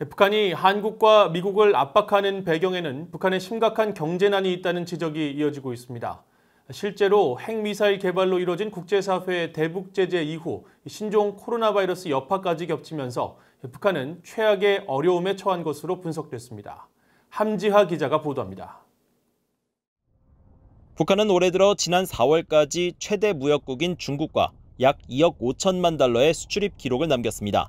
북한이 한국과 미국을 압박하는 배경에는 북한의 심각한 경제난이 있다는 지적이 이어지고 있습니다. 실제로 핵미사일 개발로 이뤄진 국제사회의 대북 제재 이후 신종 코로나 바이러스 여파까지 겹치면서 북한은 최악의 어려움에 처한 것으로 분석됐습니다. 함지하 기자가 보도합니다. 북한은 올해 들어 지난 4월까지 최대 무역국인 중국과 약 2억 5천만 달러의 수출입 기록을 남겼습니다.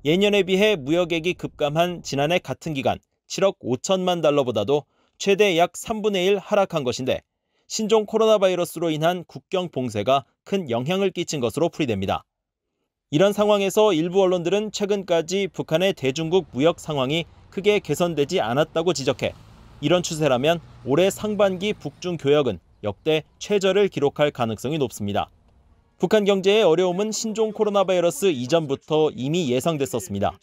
예년에 비해 무역액이 급감한 지난해 같은 기간 7억 5천만 달러보다도 최대 약 3분의 1 하락한 것인데 신종 코로나 바이러스로 인한 국경 봉쇄가 큰 영향을 끼친 것으로 풀이됩니다. 이런 상황에서 일부 언론들은 최근까지 북한의 대중국 무역 상황이 크게 개선되지 않았다고 지적해 이런 추세라면 올해 상반기 북중 교역은 역대 최저를 기록할 가능성이 높습니다. 북한 경제의 어려움은 신종 코로나 바이러스 이전부터 이미 예상됐었습니다.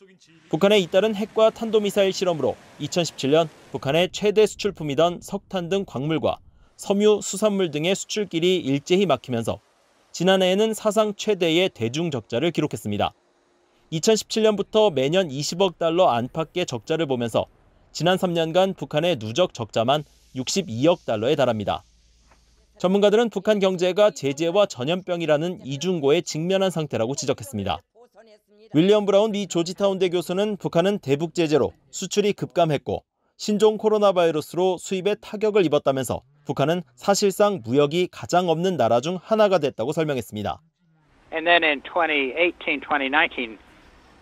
북한의 잇따른 핵과 탄도미사일 실험으로 2017년 북한의 최대 수출품이던 석탄 등 광물과 섬유, 수산물 등의 수출길이 일제히 막히면서 지난해에는 사상 최대의 대중 적자를 기록했습니다. 2017년부터 매년 20억 달러 안팎의 적자를 보면서 지난 3년간 북한의 누적 적자만 62억 달러에 달합니다. 전문가들은 북한 경제가 제재와 전염병이라는 이중고에 직면한 상태라고 지적했습니다. 윌리엄 브라운 미 조지타운대 교수는 북한은 대북 제재로 수출이 급감했고 신종 코로나 바이러스로 수입에 타격을 입었다면서 북한은 사실상 무역이 가장 없는 나라 중 하나가 됐다고 설명했습니다. And then in 2018, 2019,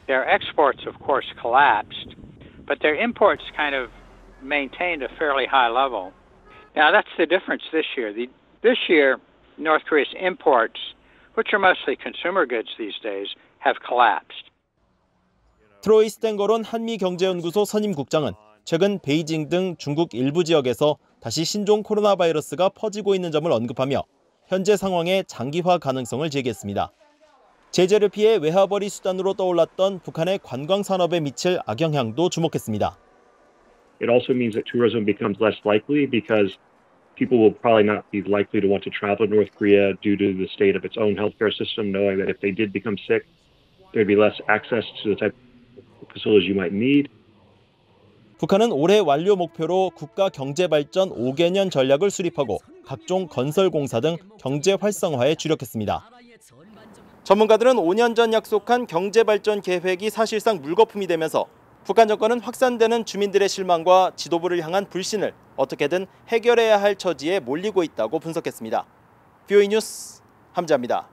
their exports of course collapsed, but their imports kind of maintained a fairly high level. Now that's the difference this year. This year, North Korea's imports, which are mostly consumer goods these days, have collapsed. 트로이 스탠거론 한미경제연구소 선임국장은 최근 베이징 등 중국 일부 지역에서 다시 신종 코로나 바이러스가 퍼지고 있는 점을 언급하며 현재 상황의 장기화 가능성을 제기했습니다. 제재를 피해 외화벌이 수단으로 떠올랐던 북한의 관광 산업에 미칠 악영향도 주목했습니다. It also means that tourism becomes less likely because people will probably not be likely to want to travel to North Korea due to the state of its own healthcare system, knowing that if they did become sick, there'd be less access to the type of facilities you might need. 북한은 올해 완료 목표로 국가 경제 발전 5개년 전략을 수립하고 각종 건설 공사 등 경제 활성화에 주력했습니다. 전문가들은 5년 전 약속한 경제 발전 계획이 사실상 물거품이 되면서 북한 정권은 확산되는 주민들의 실망과 지도부를 향한 불신을 어떻게든 해결해야 할 처지에 몰리고 있다고 분석했습니다. BOE 뉴스 함지하입니다.